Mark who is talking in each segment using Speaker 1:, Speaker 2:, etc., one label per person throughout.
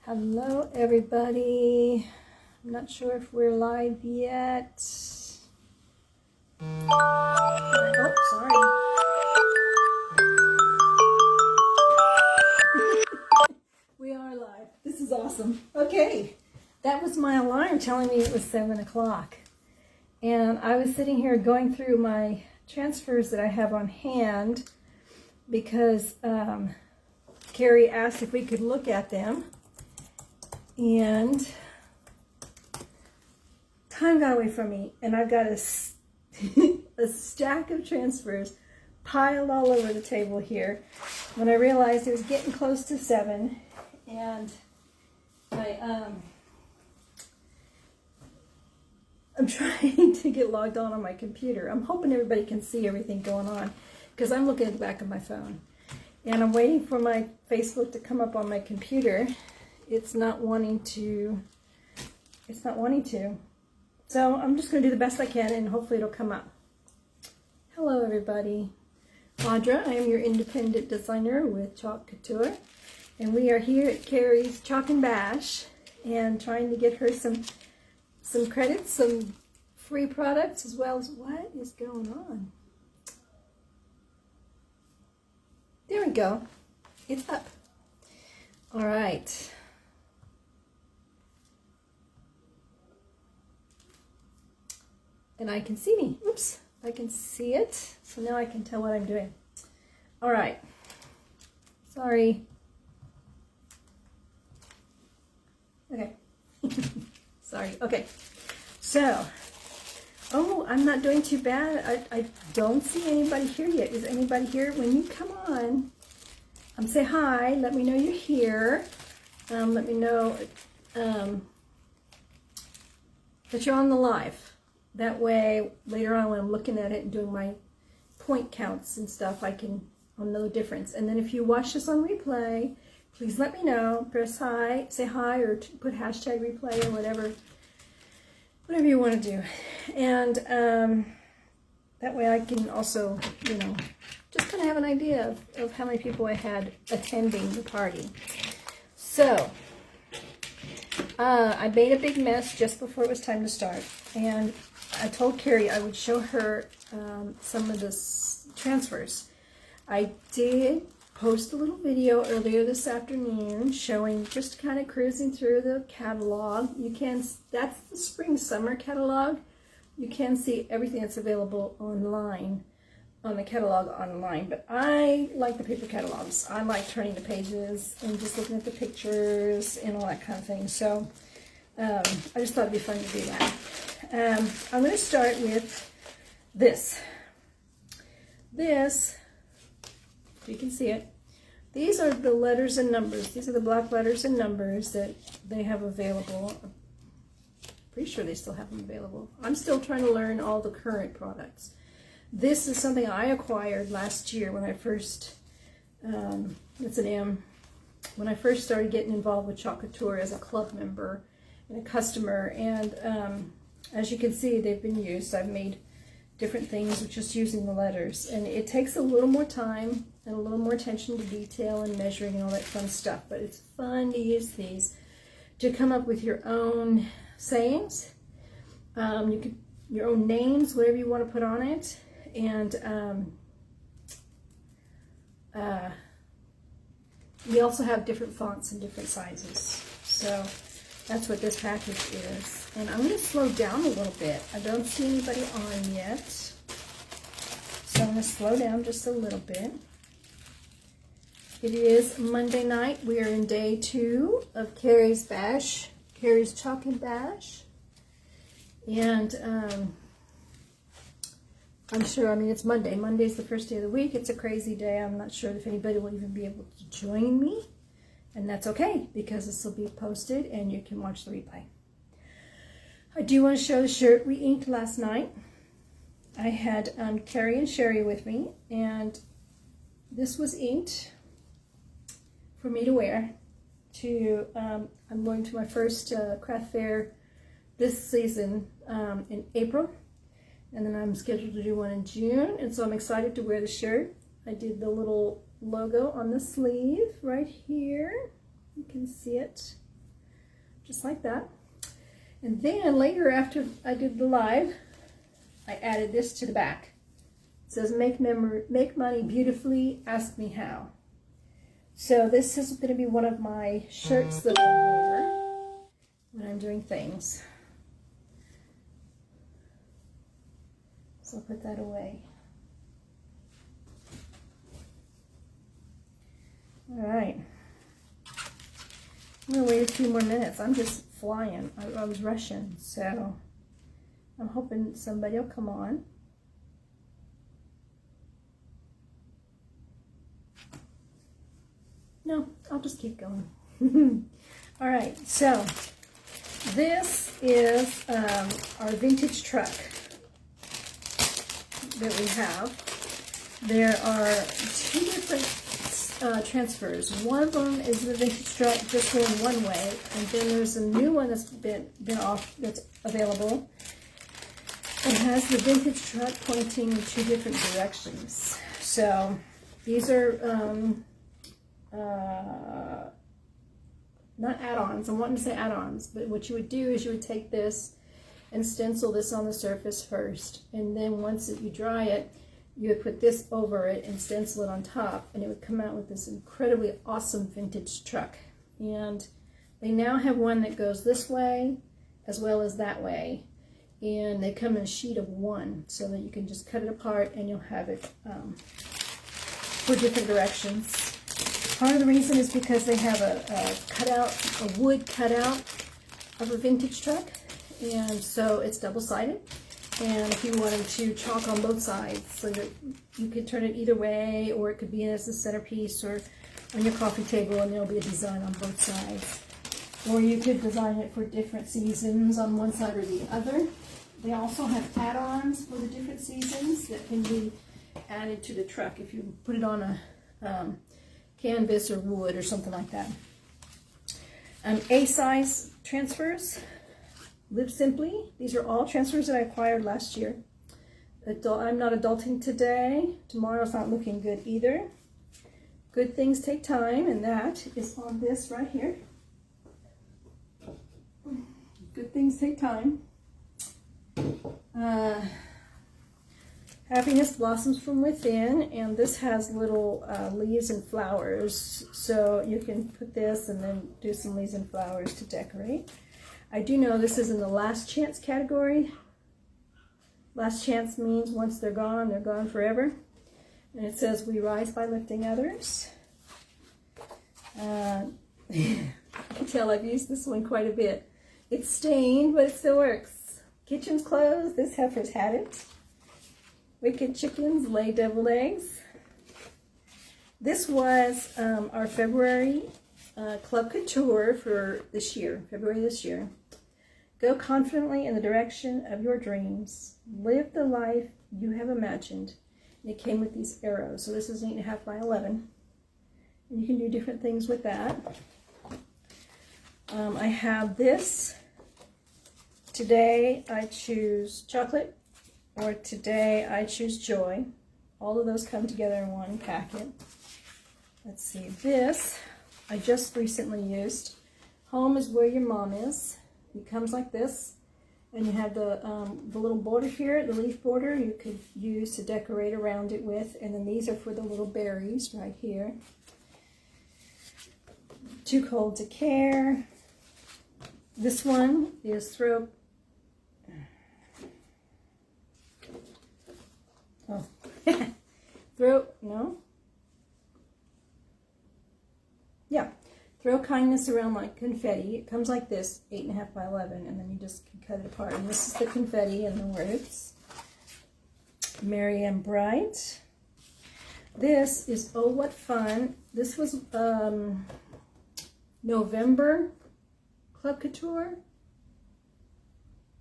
Speaker 1: Hello everybody. I'm not sure if we're live yet. Oh, sorry. We are live. This is awesome. Okay, that was my alarm telling me it was 7 o'clock. And I was sitting here going through my transfers that I have on hand because Carrie asked if we could look at them. And time got away from me, and I've got a stack of transfers piled all over the table here when I realized it was getting close to 7, and I'm trying to get logged on my computer. I'm hoping everybody can see everything going on because I'm looking at the back of my phone, and I'm waiting for my Facebook to come up on my computer. It's not wanting to. So I'm just going to do the best I can, and hopefully it'll come up. Hello everybody. Audra, I am your independent designer with Couture, and we are here at Carrie's Chalk and Bash and trying to get her some credits, some free products, as well as what is going on. There we go. It's up. All right. And I can see me. Oops, I can see it. So now I can tell what I'm doing. All right. Sorry. Okay. Sorry. Okay. So, oh, I'm not doing too bad. I don't see anybody here yet. Is anybody here? When you come on, say hi. Let me know you're here. Let me know that you're on the live. That way, later on when I'm looking at it and doing my point counts and stuff, I'll know the difference. And then if you watch this on replay, please let me know. Press hi, say hi, or put hashtag replay or whatever you want to do. And that way I can also, just kind of have an idea of how many people I had attending the party. So, I made a big mess just before it was time to start. And I told Carrie I would show her some of the transfers. I did post a little video earlier this afternoon showing, just kind of cruising through the catalog. That's the spring summer catalog. You can see everything that's available online, on the catalog online, but I like the paper catalogs. I like turning the pages and just looking at the pictures and all that kind of thing. So I just thought it'd be fun to do that. I'm going to start with this. This, you can see it. These are the letters and numbers. These are the black letters and numbers that they have available. I'm pretty sure they still have them available. I'm still trying to learn all the current products. This is something I acquired last year when I first, it's an M, when I first started getting involved with Couture as a club member and a customer. And as you can see, they've been used. I've made different things with just using the letters. And it takes a little more time and a little more attention to detail and measuring and all that fun stuff. But it's fun to use these to come up with your own sayings. Your own names, whatever you want to put on it. And we also have different fonts and different sizes. So that's what this package is. And I'm going to slow down a little bit. I don't see anybody on yet. So I'm going to slow down just a little bit. It is Monday night. We are in day 2 of Carrie's Bash, Carrie's Chalk and Bash. And I'm sure, it's Monday. Monday's the first day of the week. It's a crazy day. I'm not sure if anybody will even be able to join me. And that's okay, because this will be posted and you can watch the replay. I do want to show the shirt we inked last night. I had Carrie and Sherry with me, and this was inked for me to wear. I'm going to my first craft fair this season in April. And then I'm scheduled to do one in June, and so I'm excited to wear the shirt. I did the little logo on the sleeve right here. You can see it. just like that. And then later, after I did the live, I added this to the back. It says, make money beautifully, ask me how. So this is going to be one of my shirts that I wear when I'm doing things. So I'll put that away. All right. I'm going to wait a few more minutes. I'm just flying. I was rushing, so I'm hoping somebody will come on. No, I'll just keep going. All right, so this is our vintage truck that we have. There are two different transfers. One of them is the vintage truck just going one way, and then there's a new one that's been that's available. It has the vintage truck pointing in two different directions. So these are not add-ons. I'm wanting to say add-ons, but what you would do is you would take this and stencil this on the surface first, and then once you dry it, you would put this over it and stencil it on top, and it would come out with this incredibly awesome vintage truck. And they now have one that goes this way as well as that way, and they come in a sheet of one so that you can just cut it apart and you'll have it for different directions. Part of the reason is because they have a wood cutout of a vintage truck, and so it's double-sided. And if you wanted to chalk on both sides, so that you could turn it either way, or it could be as a centerpiece or on your coffee table, and there'll be a design on both sides. Or you could design it for different seasons on one side or the other. They also have add-ons for the different seasons that can be added to the truck if you put it on a canvas or wood or something like that. A-size transfers. Live Simply. These are all transfers that I acquired last year. I'm not adulting today. Tomorrow's not looking good either. Good things take time, and that is on this right here. Good things take time. Happiness blossoms from within, and this has little leaves and flowers, so you can put this and then do some leaves and flowers to decorate. I do know this is in the last chance category. Last chance means once they're gone forever. And it says, we rise by lifting others. I can tell I've used this one quite a bit. It's stained, but it still works. Kitchen's closed. This heifer's had it. Wicked chickens lay deviled eggs. This was our February Club Couture for this year, February this year. Go confidently in the direction of your dreams. Live the life you have imagined. And it came with these arrows. So this is 8.5 by 11. And you can do different things with that. I have this. Today I choose chocolate, or today I choose joy. All of those come together in one packet. Let's see, this I just recently used. Home is where your mom is. It comes like this, and you have the little border here, the leaf border you could use to decorate around it with, and then these are for the little berries right here. Too Cold to Care. This one is Throw Throw kindness around like confetti. It comes like this, 8.5 by 11, and then you just can cut it apart. And this is the confetti and the words. Merry and Bright. This is Oh What Fun. This was November Club Couture,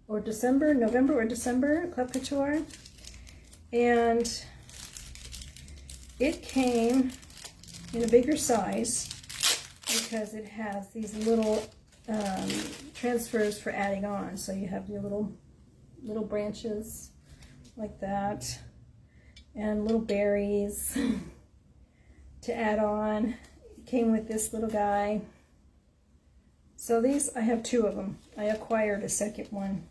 Speaker 1: or December, November or December Club Couture. And it came in a bigger size because it has these little transfers for adding on. So you have your little branches like that, and little berries to add on. It came with this little guy. So these, I have 2 of them. I acquired a second one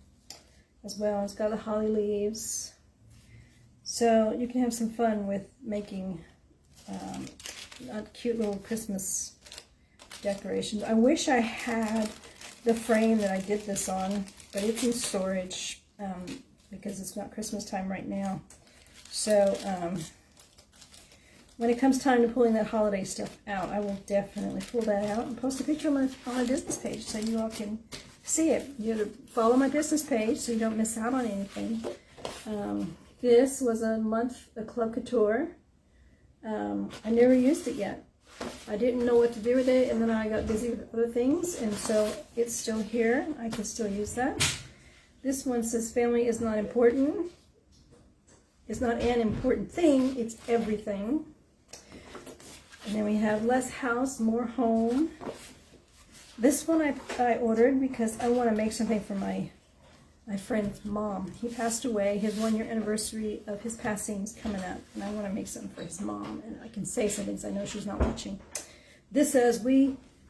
Speaker 1: as well. It's got the holly leaves. So you can have some fun with making cute little Christmas decorations. I wish I had the frame that I did this on, but it's in storage because it's not Christmas time right now. So when it comes time to pulling that holiday stuff out, I will definitely pull that out and post a picture on my business page so you all can see it. You have to follow my business page so you don't miss out on anything. This was a Club Couture. I never used it yet. I didn't know what to do with it, and then I got busy with other things, and so it's still here. I can still use that. This one says family is not important. It's not an important thing, it's everything. And then we have less house, more home. This one I ordered because I want to make something for my friend's mom. He passed away. His 1-year anniversary of his passing is coming up, and I want to make something for his mom. And I can say something because I know she's not watching. This says,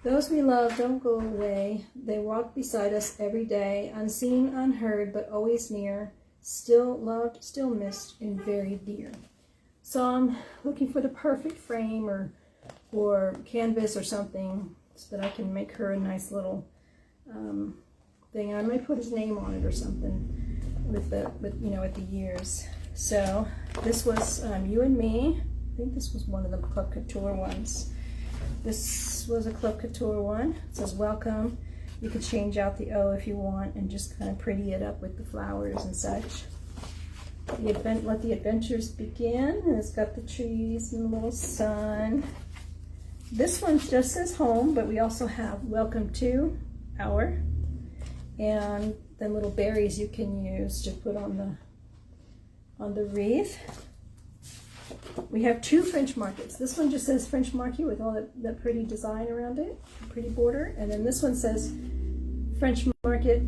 Speaker 1: those we love don't go away. They walk beside us every day, unseen, unheard, but always near. Still loved, still missed, and very dear. So I'm looking for the perfect frame or canvas or something so that I can make her a nice little thing. I might put his name on it or something with the years. So this was You and Me. I think this was one of the Club Couture ones. This was a Club Couture one. It says welcome. You could change out the O if you want and just kind of pretty it up with the flowers and such. Let the adventures begin. And it's got the trees and the little sun. This one just says home, but we also have welcome to our, and then little berries you can use to put on the wreath. We have 2 French markets. This one just says French market with all that pretty design around it, pretty border. And then this one says French market.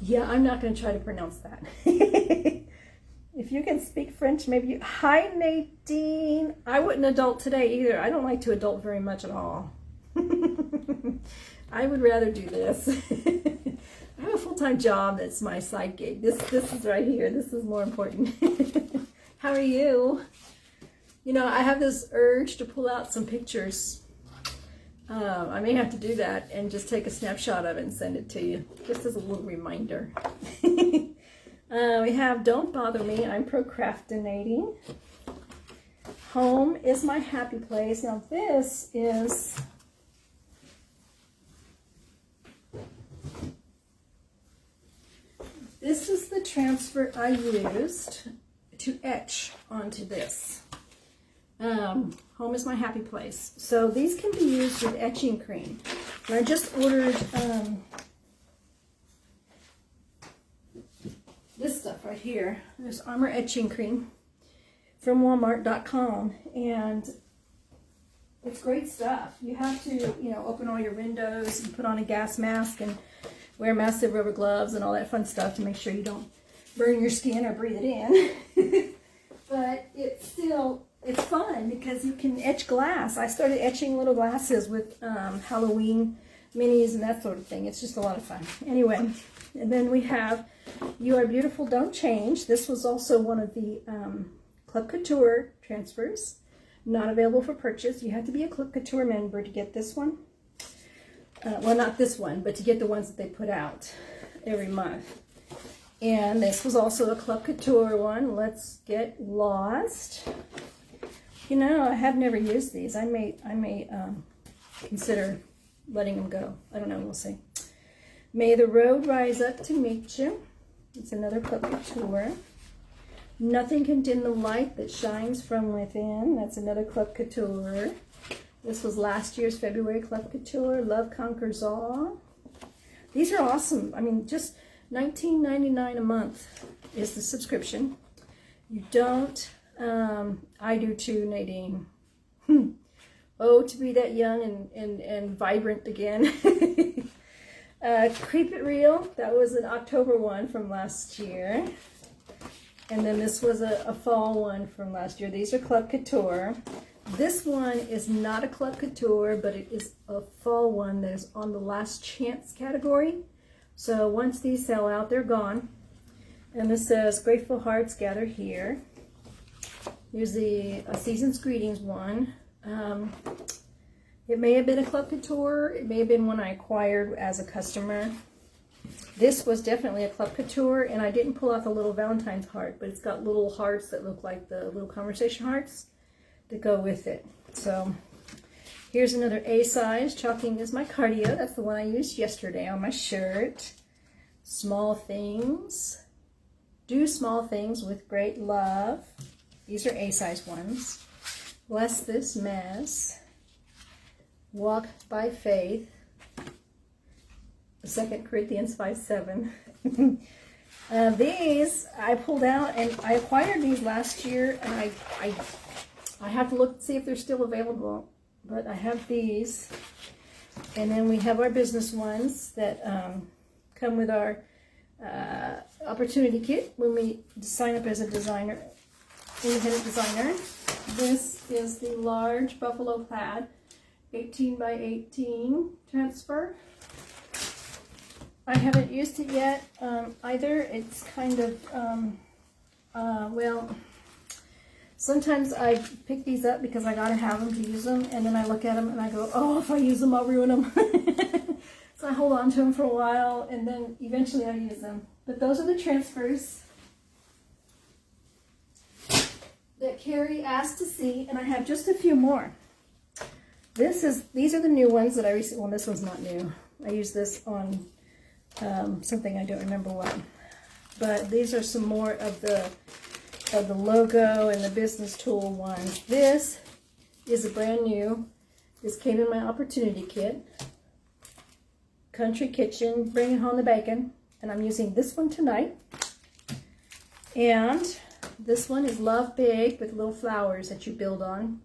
Speaker 1: Yeah, I'm not going to try to pronounce that. If you can speak French, maybe you... Hi, Nadine. I wouldn't adult today either. I don't like to adult very much at all. I would rather do this. I have a full-time job that's my side gig. This is right here. This is more important. How are you? You know, I have this urge to pull out some pictures. I may have to do that and just take a snapshot of it and send it to you, just as a little reminder. We have Don't Bother Me, I'm Procrastinating. Home is my happy place. Now this is... This is the transfer I used to etch onto this. Home is my happy place. So these can be used with etching cream. And I just ordered this stuff right here. There's Armor Etching Cream from Walmart.com, and it's great stuff. You have to, open all your windows and put on a gas mask and wear massive rubber gloves and all that fun stuff to make sure you don't burn your skin or breathe it in. But it's fun because you can etch glass. I started etching little glasses with Halloween minis and that sort of thing. It's just a lot of fun. Anyway, and then we have You Are Beautiful, Don't Change. This was also one of the Club Couture transfers. Not available for purchase. You have to be a Club Couture member to get this one. Well, not this one, but to get the ones that they put out every month. And this was also a Club Couture one. Let's Get Lost. I have never used these. I may consider letting them go. I don't know. We'll see. May the Road Rise Up to Meet You. It's another Club Couture. Nothing Can Dim the Light That Shines From Within. That's another Club Couture. This was last year's February Club Couture. Love Conquers All. These are awesome. I mean, just $19.99 a month is the subscription. You don't... I do too, Nadine. Oh, to be that young and vibrant again. Creep It Real. That was an October one from last year. And then this was a fall one from last year. These are Club Couture. This one is not a Club Couture, but it is a fall one that is on the last chance category. So once these sell out, they're gone. And this says, Grateful Hearts Gather Here. Here's the Season's Greetings one. It may have been a Club Couture. It may have been one I acquired as a customer. This was definitely a Club Couture, and I didn't pull out the little Valentine's heart, but it's got little hearts that look like the little conversation hearts that go with it. So here's another A size. Chalking is my cardio. That's the one I used yesterday on my shirt. Small things. Do small things with great love. These are A size ones. Bless this mess. Walk by faith. 2 Corinthians 5:7. These I pulled out, and I acquired these last year, and I have to look to see if they're still available. But I have these, and then we have our business ones that come with our opportunity kit when we sign up as a designer, independent designer. This is the large buffalo plaid 18 by 18 transfer. I haven't used it yet either. It's kind of, well, sometimes I pick these up because I gotta have them to use them, and then I look at them and I go, oh, if I use them, I'll ruin them. So I hold on to them for a while, and then eventually I use them. But those are the transfers that Carrie asked to see, and I have just a few more. These are the new ones that I recently, well, this one's not new. I used this on something I don't remember what. But these are some more of the logo and the business tool ones. This is a brand new. This came in my opportunity kit. Country Kitchen, bringing home the bacon. And I'm using this one tonight. And this one is Love Big with little flowers that you build on.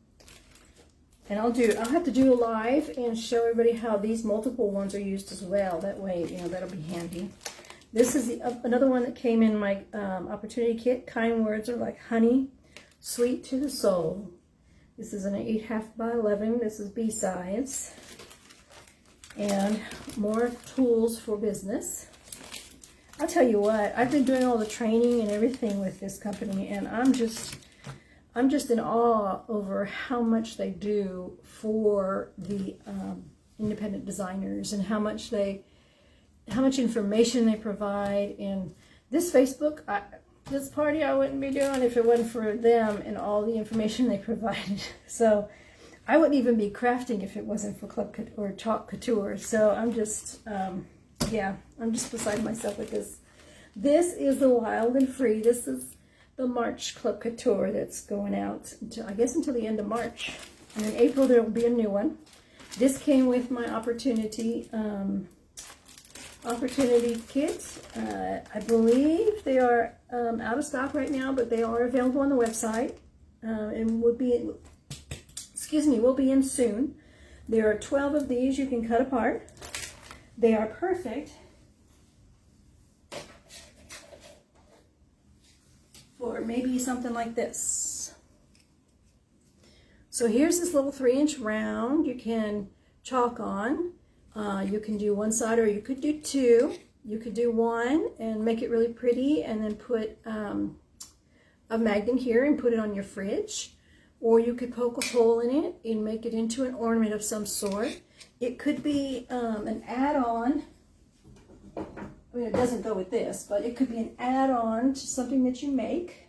Speaker 1: And I'll have to do a live and show everybody how these multiple ones are used as well. That way, you know, that'll be handy. This is another one that came in my opportunity kit. Kind words are like honey, sweet to the soul. This is an 8.5 by 11. This is B size. And more tools for business. I'll tell you what, I've been doing all the training and everything with this company, and I'm just in awe over how much they do for the independent designers, and how much information they provide. And this Facebook, this party I wouldn't be doing if it wasn't for them and all the information they provided. So I wouldn't even be crafting if it wasn't for Club or Chalk Couture. So I'm just, yeah, I'm just beside myself with this. This is the Wild and Free. This is the March Club Couture that's going out until, I guess, until the end of March. And in April there will be a new one. This came with my opportunity kit. I believe they are out of stock right now, but they are available on the website, and will be in soon. There are 12 of these you can cut apart. They are perfect for maybe something like this. So here's this little 3-inch round you can chalk on. You can do one side, or you could do two. You could do one and make it really pretty, and then put a magnet here and put it on your fridge. Or you could poke a hole in it and make it into an ornament of some sort. It could be an add-on. I mean, it doesn't go with this, but it could be an add-on to something that you make.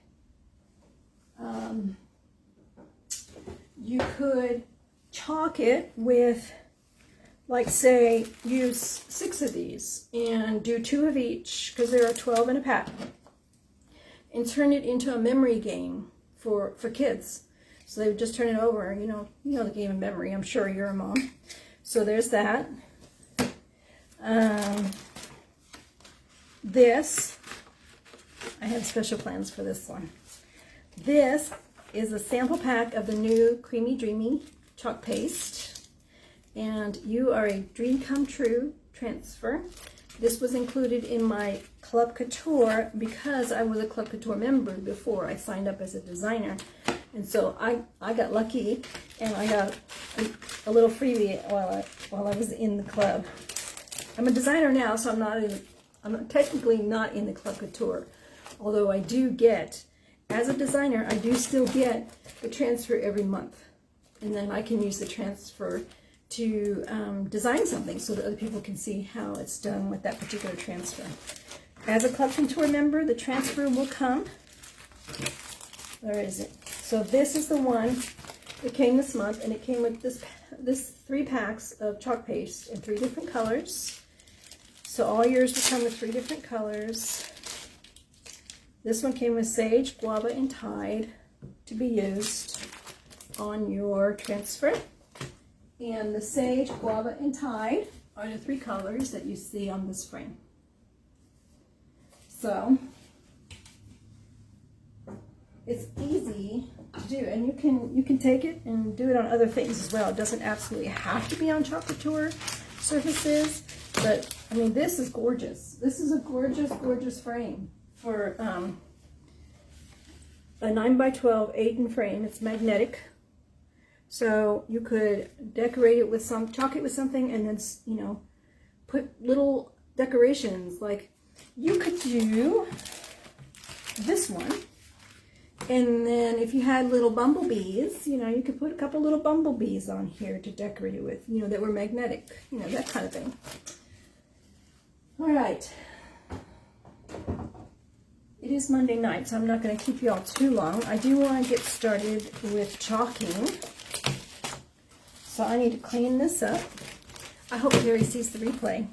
Speaker 1: You could chalk it with, like, say, use 6 of these and do 2 of each, because there are 12 in a pack, and turn it into a memory game for kids. So they would just turn it over. You know the game of memory. I'm sure you're a mom. So there's that. This, I have special plans for this one. This is a sample pack of the new Creamy Dreamy chalk paste. And you are a dream come true transfer. This was included in my Club Couture because I was a Club Couture member before I signed up as a designer. And so I got lucky, and I got a little freebie while I was in the club. I'm a designer now, so I'm technically not in the Club Couture, although I do get, as a designer, I do still get the transfer every month, and then I can use the transfer to design something so that other people can see how it's done with that particular transfer. As a Club Couture member, the transfer will come. Where is it? So this is the one that came this month, and it came with this 3 packs of chalk paste in 3 different colors. So all yours will come with 3 different colors. This one came with sage, guava, and tide to be used on your transfer. And the sage, guava, and tide are the 3 colors that you see on this frame. So it's easy to do, and you can take it and do it on other things as well. It doesn't absolutely have to be on chalk couture surfaces, but I mean, this is gorgeous. This is a gorgeous, gorgeous frame for a 9x12 8-in frame. It's magnetic, so you could decorate it with chalk it with something, and then, you know, put little decorations. Like, you could do this one, and then if you had little bumblebees, you know, you could put a couple little bumblebees on here to decorate it with, you know, that were magnetic, you know, that kind of thing. All right. It is Monday night, so I'm not going to keep you all too long. I do want to get started with chalking. So I need to clean this up. I hope Carrie sees the replay.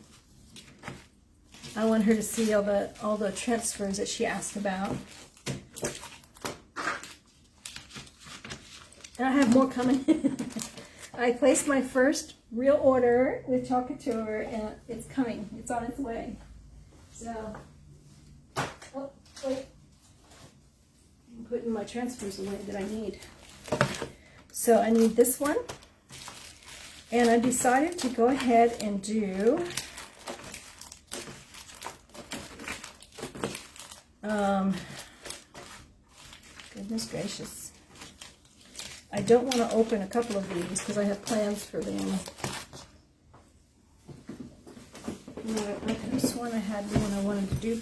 Speaker 1: I want her to see all the transfers that she asked about. And I have more coming. I placed my first real order with Chalk Couture, and it's coming. It's on its way. So, oh, wait. I'm putting my transfers away that I need. So I need this one. And I decided to go ahead and do goodness gracious. I don't want to open a couple of these because I have plans for them. I could have sworn I had one I wanted to do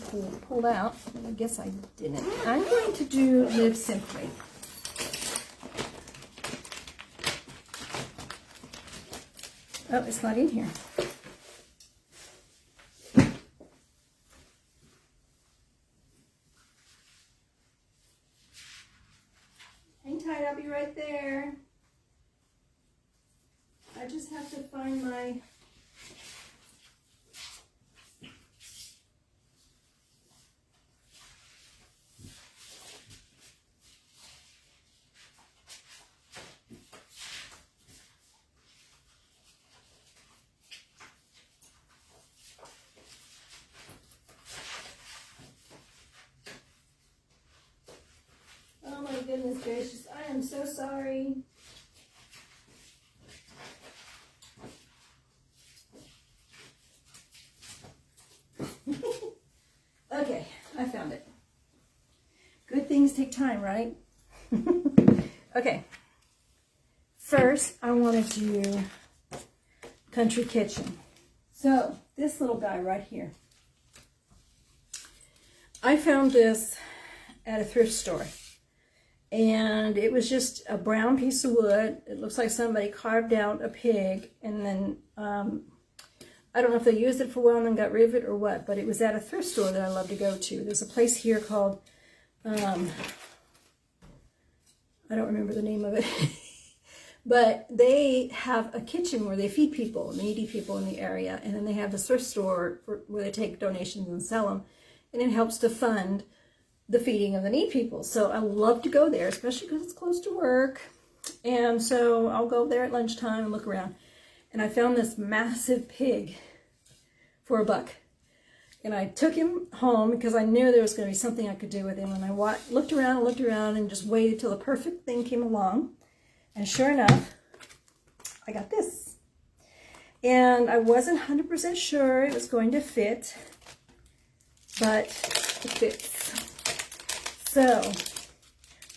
Speaker 1: pulled out, but I guess I didn't. I'm going to do Live Simply. Oh, it's not in here. Hang tight, I'll be right there. I just have to find my... Oh my goodness gracious, I am so sorry. Okay, I found it. Good things take time, right? Okay. First, I want to do Country Kitchen. So, this little guy right here. I found this at a thrift store. And it was just a brown piece of wood. It looks like somebody carved out a pig, and then I don't know if they used it for a while and then got rid of it or what, but it was at a thrift store that I love to go to. There's a place here called, I don't remember the name of it, but they have a kitchen where they feed people, needy people in the area, and then they have the thrift store where they take donations and sell them, and it helps to fund the feeding of the needy people. So I love to go there, especially because it's close to work. And so I'll go there at lunchtime and look around. And I found this massive pig for $1. And I took him home because I knew there was going to be something I could do with him. And I looked around and just waited till the perfect thing came along. And sure enough, I got this. And I wasn't 100% sure it was going to fit, but it fits. So,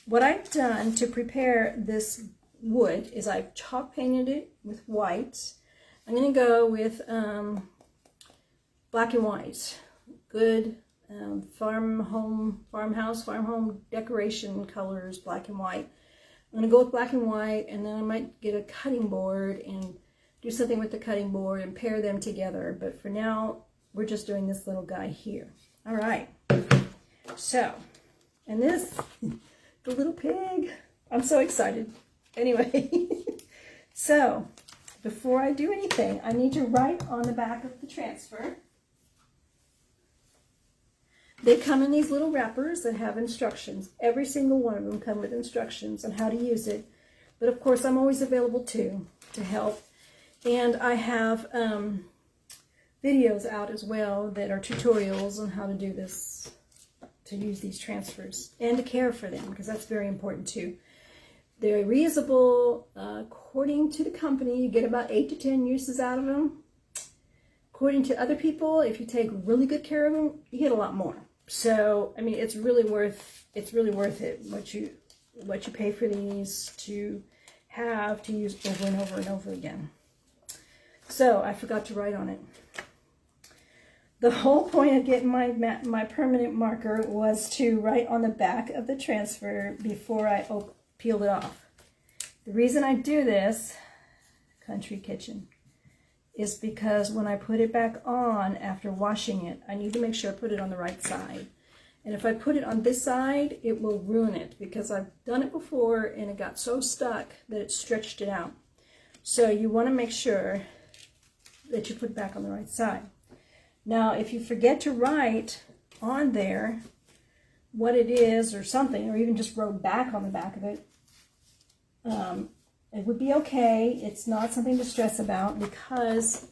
Speaker 1: what I've done to prepare this wood is I've chalk painted it with white. I'm going to go with black and white. Good farmhouse, farm home decoration colors, black and white. I'm going to go with black and white, and then I might get a cutting board and do something with the cutting board and pair them together. But for now, we're just doing this little guy here. All right. So, and this, the little pig. I'm so excited. Anyway, so before I do anything, I need to write on the back of the transfer. They come in these little wrappers that have instructions. Every single one of them come with instructions on how to use it. But of course, I'm always available too to help. And I have videos out as well that are tutorials on how to do this, to use these transfers and to care for them, because that's very important too. They're reusable. According to the company, you get about 8 to 10 uses out of them. According to other people, if you take really good care of them, you get a lot more. So, I mean, it's really worth it what you pay for these to have to use over and over and over again. So, I forgot to write on it. The whole point of getting my permanent marker was to write on the back of the transfer before I peel it off. The reason I do this, Country Kitchen, is because when I put it back on after washing it, I need to make sure I put it on the right side. And if I put it on this side, it will ruin it, because I've done it before and it got so stuck that it stretched it out. So you want to make sure that you put it back on the right side. Now, if you forget to write on there what it is or something, or even just wrote back on the back of it, it would be okay. It's not something to stress about, because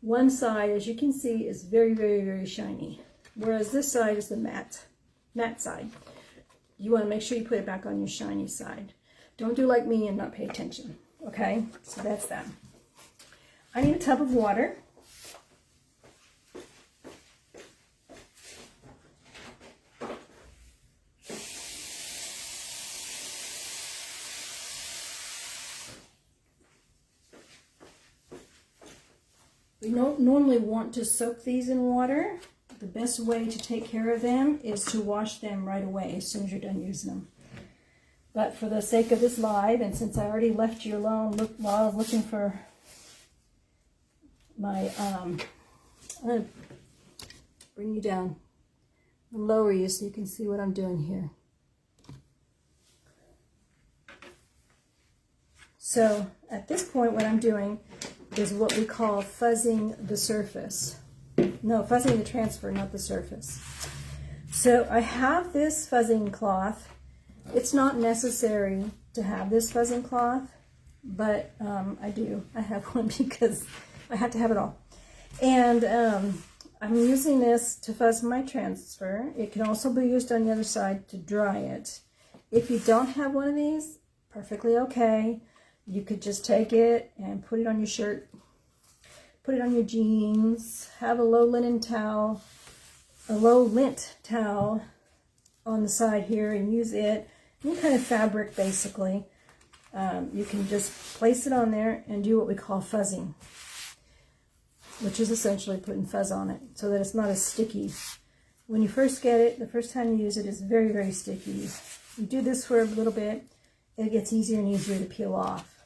Speaker 1: one side, as you can see, is very, very, very shiny, whereas this side is the matte side. You want to make sure you put it back on your shiny side. Don't do like me and not pay attention, okay? So that's that. I need a tub of water. We don't normally want to soak these in water. The best way to take care of them is to wash them right away as soon as you're done using them. But for the sake of this live, and since I already left you alone while I was looking for my, I'm going to bring you down, lower you so you can see what I'm doing here. So at this point, what I'm doing is what we call fuzzing the surface. No, fuzzing the transfer, not the surface. So I have this fuzzing cloth. It's not necessary to have this fuzzing cloth, but I do. I have one because I have to have it all. And I'm using this to fuzz my transfer. It can also be used on the other side to dry it. If you don't have one of these, perfectly okay. You could just take it and put it on your shirt, put it on your jeans, have a low lint towel on the side here and use it. Any kind of fabric, basically. You can just place it on there and do what we call fuzzing, which is essentially putting fuzz on it so that it's not as sticky. When you first get it, the first time you use it, it's very, very sticky. You do this for a little bit, it gets easier and easier to peel off.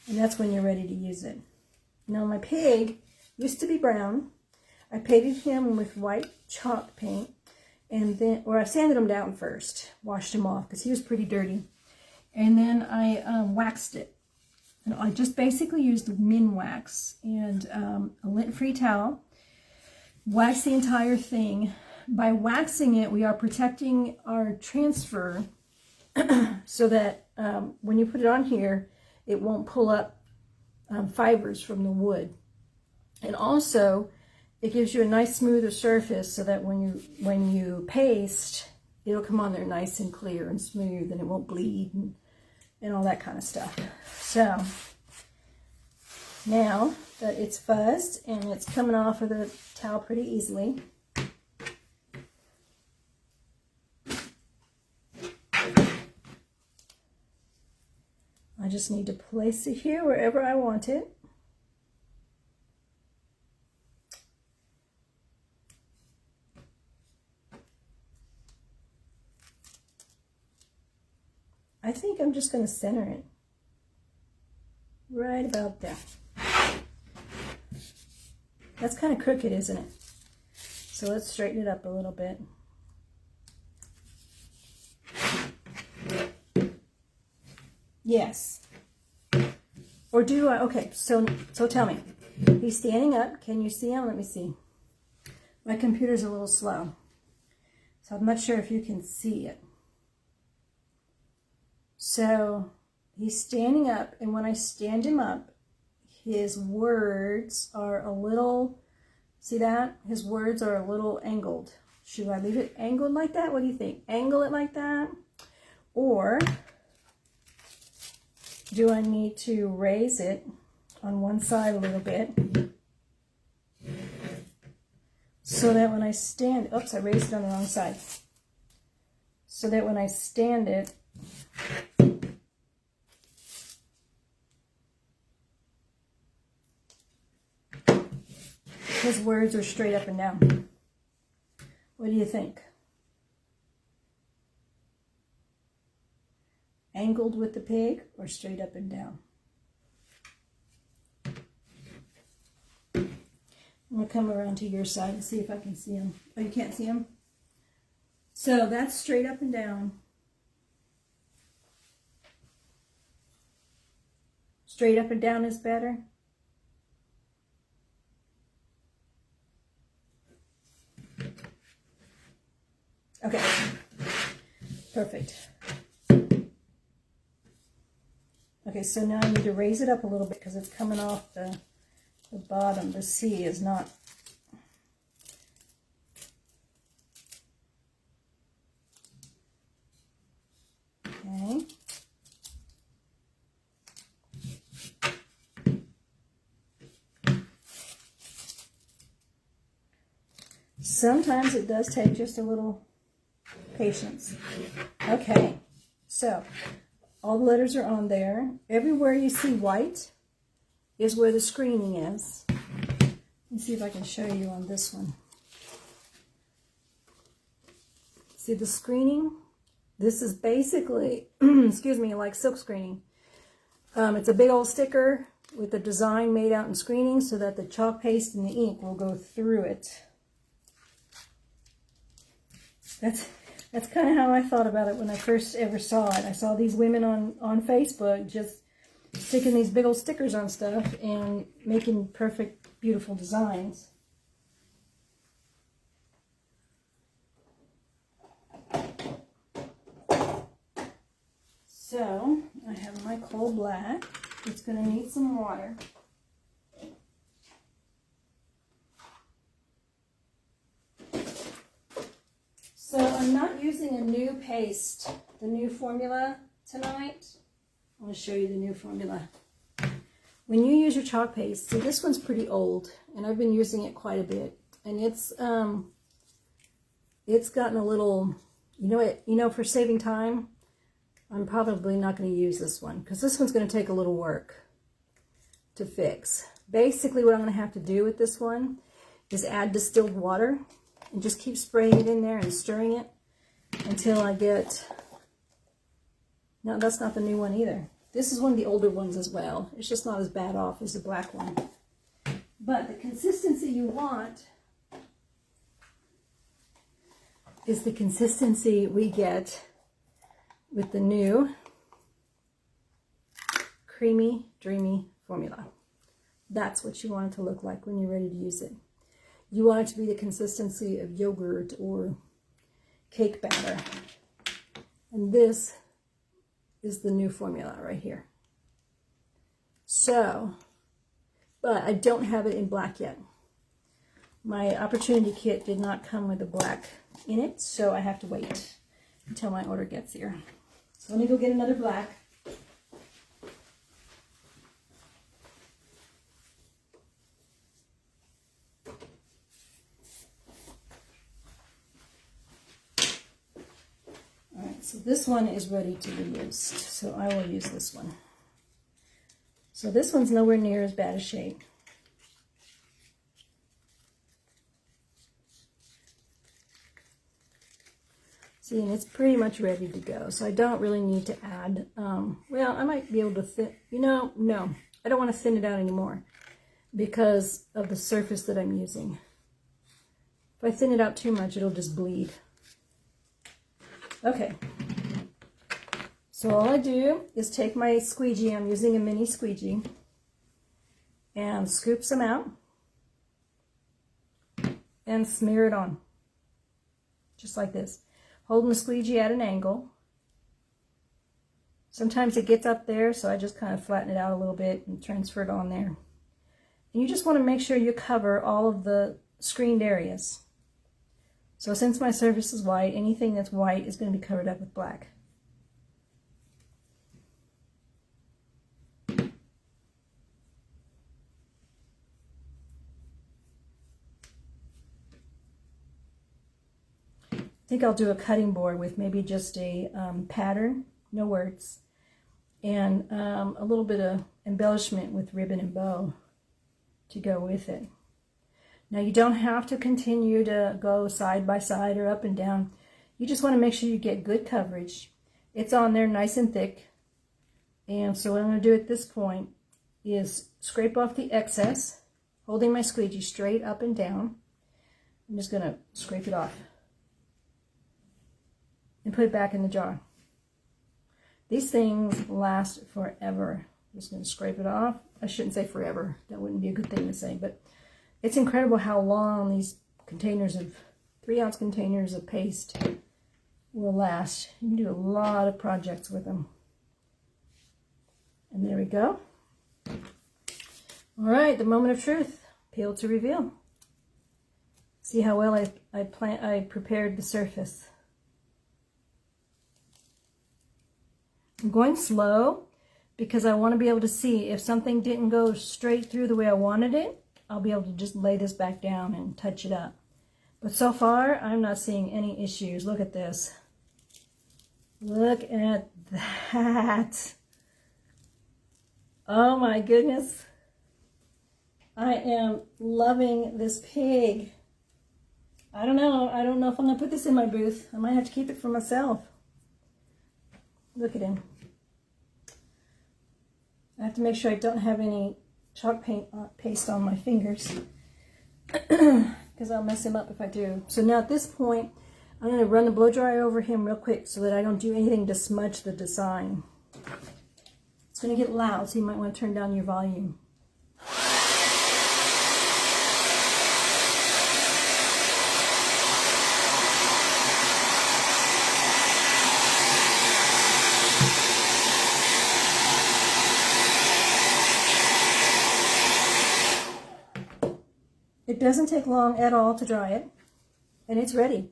Speaker 1: And that's when you're ready to use it. Now my pig used to be brown. I painted him with white chalk paint, and then, or I sanded him down first, washed him off because he was pretty dirty. And then I waxed it. And I just basically used the min wax and a lint-free towel. Wax the entire thing. By waxing it, we are protecting our transfer so that when you put it on here, it won't pull up fibers from the wood. And also, it gives you a nice smoother surface so that when you paste, it'll come on there nice and clear and smooth, and it won't bleed and all that kind of stuff. So now that it's fuzzed and it's coming off of the towel pretty easily, just need to place it here wherever I want it. I think I'm just going to center it right about there. That's kind of crooked, isn't it? So let's straighten it up a little bit. Yes. Or do I? Okay, so tell me. He's standing up. Can you see him? Let me see. My computer's a little slow, so I'm not sure if you can see it. So he's standing up, and when I stand him up, his words are a little, see that? His words are a little angled. Should I leave it angled like that? What do you think? Angle it like that? Or do I need to raise it on one side a little bit so that when I stand, oops, I raised it on the wrong side. So that when I stand it, his words are straight up and down. What do you think? Angled with the pig or straight up and down? I'm going to come around to your side and see if I can see him. Oh, you can't see him? So that's straight up and down. Straight up and down is better. Okay, perfect. Okay, so now I need to raise it up a little bit because it's coming off the bottom. The C is not. Okay. Sometimes it does take just a little patience. Okay, so all the letters are on there. Everywhere you see white is where the screening is. Let me see if I can show you on this one. See the screening? This is basically, excuse me, like silk screening. It's a big old sticker with a design made out in screening so that the chalk paste and the ink will go through it. That's kind of how I thought about it when I first ever saw it. I saw these women on Facebook just sticking these big old stickers on stuff and making perfect, beautiful designs. So I have my coal black. It's going to need some water. So I'm not using a new paste, the new formula tonight. I'm going to show you the new formula. When you use your chalk paste, see this one's pretty old, and I've been using it quite a bit, and it's gotten a little, for saving time, I'm probably not going to use this one because this one's going to take a little work to fix. Basically, what I'm going to have to do with this one is add distilled water and just keep spraying it in there and stirring it until I get, no, that's not the new one either. This is one of the older ones as well. It's just not as bad off as the black one. But the consistency you want is the consistency we get with the new creamy, dreamy formula. That's what you want it to look like when you're ready to use it. You want it to be the consistency of yogurt or cake batter. And this is the new formula right here. So, but I don't have it in black yet. My opportunity kit did not come with the black in it, so I have to wait until my order gets here. So let me go get another black. So this one is ready to be used, so I will use this one. So this one's nowhere near as bad a shape. See, and it's pretty much ready to go. So I don't really need to add, well, I might be able to thin, no, I don't want to thin it out anymore because of the surface that I'm using. If I thin it out too much, it'll just bleed. Okay. So all I do is take my squeegee, I'm using a mini squeegee, and scoop some out and smear it on, just like this. Holding the squeegee at an angle. Sometimes it gets up there, so I just kind of flatten it out a little bit and transfer it on there. And you just want to make sure you cover all of the screened areas. So since my surface is white, anything that's white is going to be covered up with black. I think I'll do a cutting board with maybe just a pattern, no words, and a little bit of embellishment with ribbon and bow to go with it. Now you don't have to continue to go side by side or up and down. You just want to make sure you get good coverage. It's on there nice and thick. And so what I'm going to do at this point is scrape off the excess, holding my squeegee straight up and down. I'm just going to scrape it off and put it back in the jar. These things last forever. I'm just going to scrape it off. I shouldn't say forever. That wouldn't be a good thing to say, but it's incredible how long these containers of 3-ounce containers of paste will last. You can do a lot of projects with them. And there we go. All right, the moment of truth. Peel to reveal. See how well I prepared the surface. I'm going slow because I want to be able to see if something didn't go straight through the way I wanted it. I'll be able to just lay this back down and touch it up. But so far, I'm not seeing any issues. Look at this. Look at that. Oh my goodness. I am loving this pig. I don't know if I'm going to put this in my booth. I might have to keep it for myself. Look at him. I have to make sure I don't have any chalk paste on my fingers because I'll mess him up if I do. So now at this point, I'm going to run the blow dryer over him real quick so that I don't do anything to smudge the design. It's going to get loud, so you might want to turn down your volume. It doesn't take long at all to dry it, and it's ready.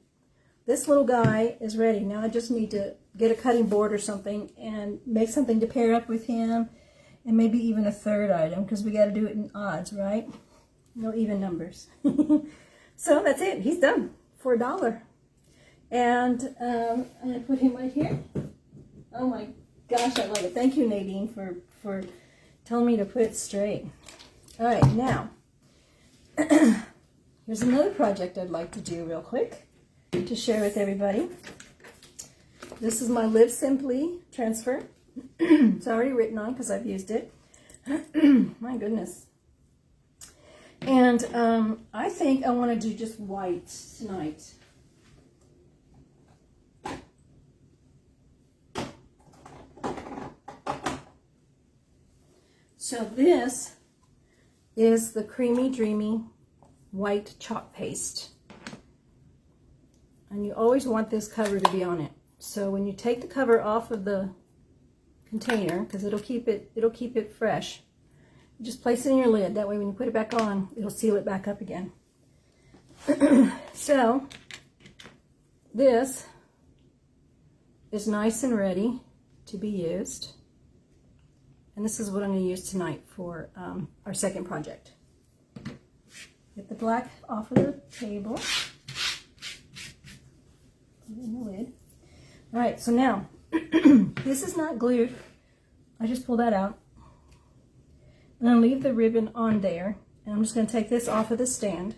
Speaker 1: This little guy is ready. Now I just need to get a cutting board or something and make something to pair up with him, and maybe even a third item, because we got to do it in odds, right? No even numbers. So that's it. He's done for $1. And I'm going to put him right here. Oh my gosh, I love it. Thank you, Nadine, for telling me to put it straight. All right, now, here's another project I'd like to do real quick to share with everybody. This is my Live Simply transfer. It's already written on because I've used it. My goodness. And I think I want to do just white tonight. So this is the Creamy Dreamy white chalk paste. And you always want this cover to be on it. So when you take the cover off of the container, because it'll keep it fresh, you just place it in your lid. That way when you put it back on, it'll seal it back up again. So this is nice and ready to be used. And this is what I'm going to use tonight for our second project. Get the black off of the table. Put it in the lid. All right, so now, this is not glued. I just pulled that out. I'm going to leave the ribbon on there, and I'm just going to take this off of the stand.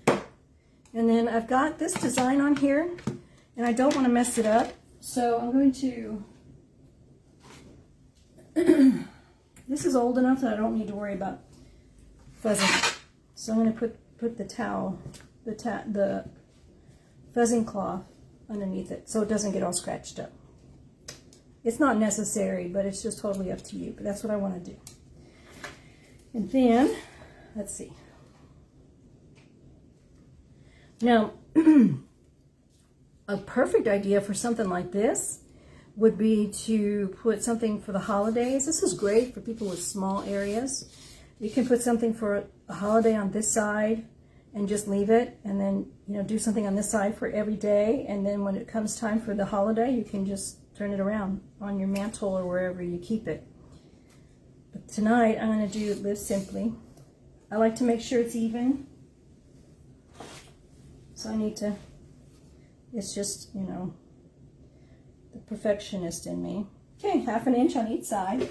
Speaker 1: And then I've got this design on here, and I don't want to mess it up, so I'm going to, this is old enough that I don't need to worry about fuzzing. So I'm going to put the towel, the fuzzing cloth underneath it so it doesn't get all scratched up. It's not necessary, but it's just totally up to you, but that's what I want to do. And then, let's see. Now, a perfect idea for something like this would be to put something for the holidays. This is great for people with small areas. You can put something for a holiday on this side and just leave it, and then, you know, do something on this side for every day, and then when it comes time for the holiday, you can just turn it around on your mantle or wherever you keep it. But tonight, I'm going to do Live Simply. I like to make sure it's even. So I need to, it's just, you know, the perfectionist in me. Okay, 1/2 inch on each side.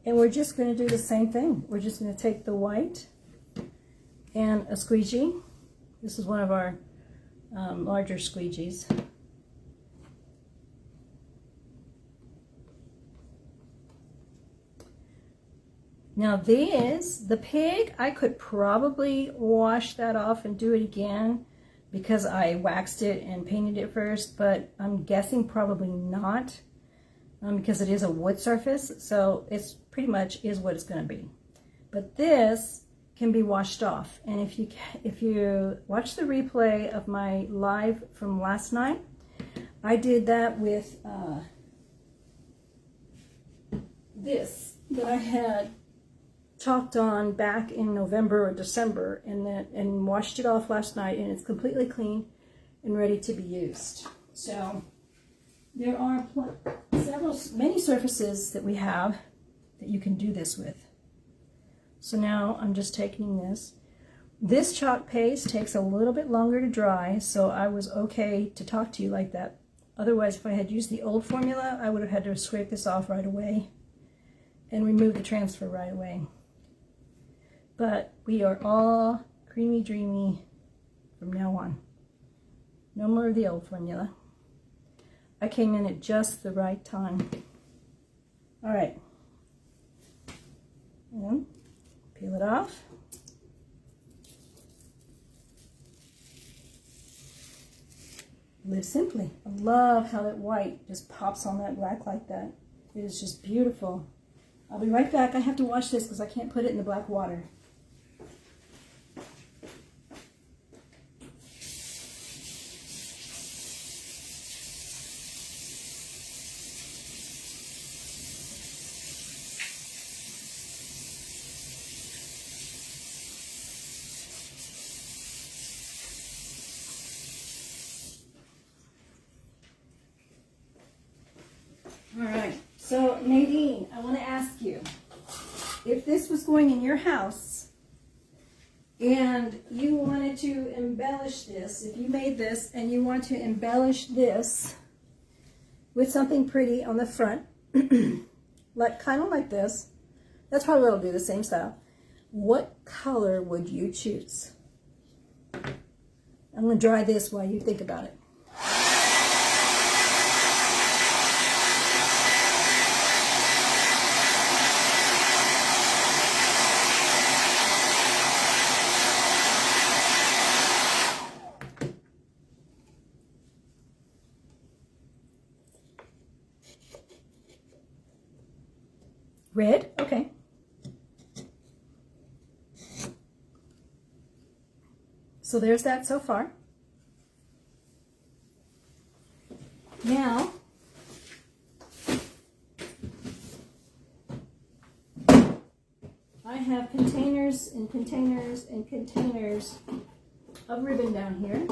Speaker 1: And we're just going to do the same thing. We're just going to take the white and a squeegee. This is one of our larger squeegees. Now the pig, I could probably wash that off and do it again because I waxed it and painted it first, but I'm guessing probably not because it is a wood surface, so it's pretty much is what it's going to be. But this can be washed off, and if you watch the replay of my live from last night, I did that with this that I had chalked on back in November or December, and washed it off last night, and it's completely clean and ready to be used. So there are many surfaces that we have that you can do this with. So now I'm just taking this. This chalk paste takes a little bit longer to dry, so I was okay to talk to you like that. Otherwise, if I had used the old formula, I would have had to scrape this off right away and remove the transfer right away. But we are all creamy dreamy from now on. No more of the old formula. I came in at just the right time. All right. And peel it off. Live Simply. I love how that white just pops on that black like that. It is just beautiful. I'll be right back. I have to wash this because I can't put it in the black water. All right, so Nadine, I want to ask you, if this was going in your house and you wanted to embellish this, if you made this and you want to embellish this with something pretty on the front, like kind of like this, that's probably what I'll do, the same style. What color would you choose? I'm going to dry this while you think about it. Red? Okay. So there's that so far. Now, I have containers and containers and containers of ribbon down here.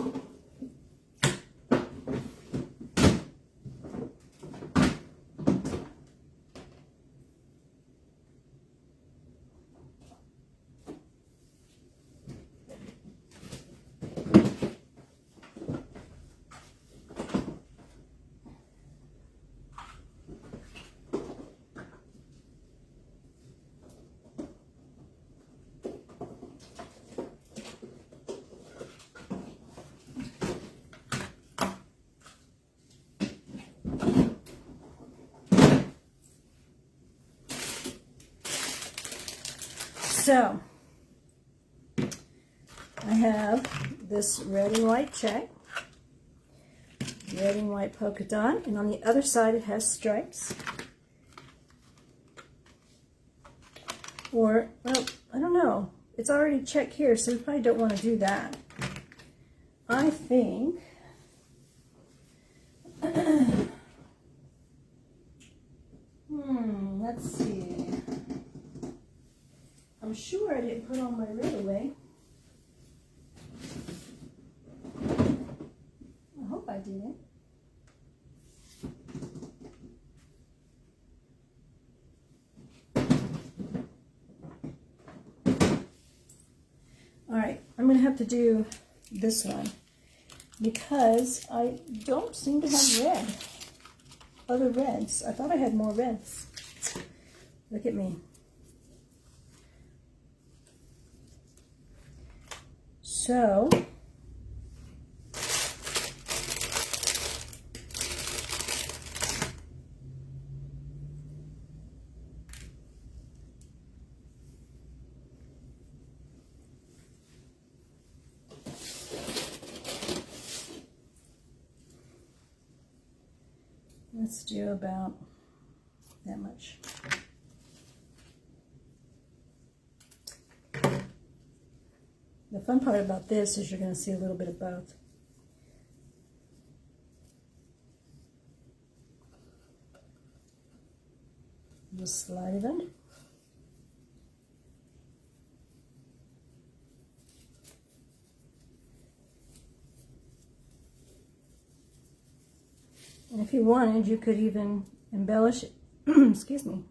Speaker 1: So I have this red and white check, red and white polka dot, and on the other side it has stripes. Or, well, I don't know. It's already checked here, so we probably don't want to do that. I think let's see. I'm sure I didn't put all my red away. I hope I didn't. All right, I'm going to have to do this one because I don't seem to have red. Other reds. I thought I had more reds. Look at me. So, let's do about that much. The fun part about this is you're going to see a little bit of both. Just slide it under. And if you wanted, you could even embellish it, excuse me,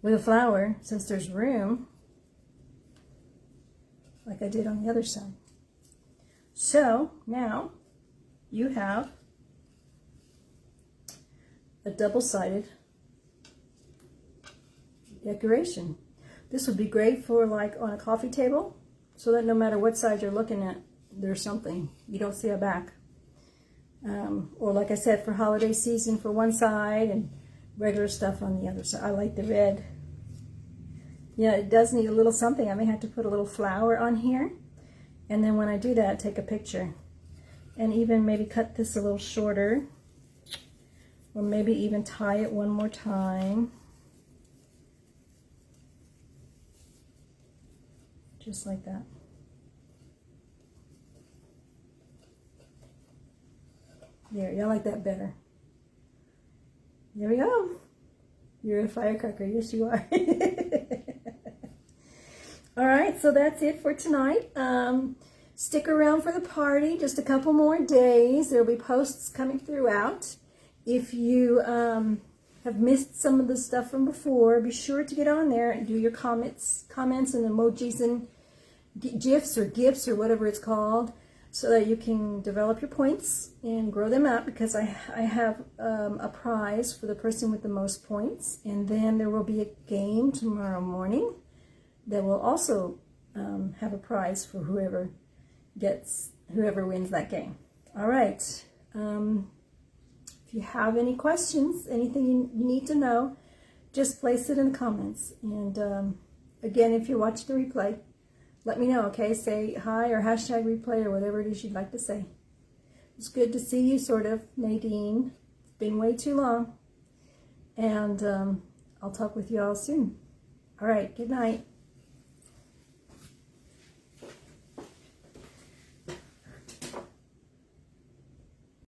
Speaker 1: with a flower, since there's room, like I did on the other side. So now you have a double-sided decoration. This would be great for like on a coffee table, so that no matter what side you're looking at, there's something. You don't see a back. Or like I said, for holiday season for one side and regular stuff on the other side. I like the red. Yeah, it does need a little something. I may have to put a little flower on here. And then when I do that, take a picture. And even maybe cut this a little shorter. Or maybe even tie it one more time. Just like that. There, y'all like that better. There we go. You're a firecracker. Yes, you are. All right, so that's it for tonight. Stick around for the party. Just a couple more days. There will be posts coming throughout. If you have missed some of the stuff from before, be sure to get on there and do your comments and emojis and GIFs or GIFs or whatever it's called, so that you can develop your points and grow them out, because I have a prize for the person with the most points. And then there will be a game tomorrow morning that will also have a prize for whoever wins that game. All right. If you have any questions, anything you need to know, just place it in the comments. And again, if you watch the replay, let me know, okay? Say hi or hashtag replay or whatever it is you'd like to say. It's good to see you, sort of, Nadine. It's been way too long. And I'll talk with you all soon. All right, good night.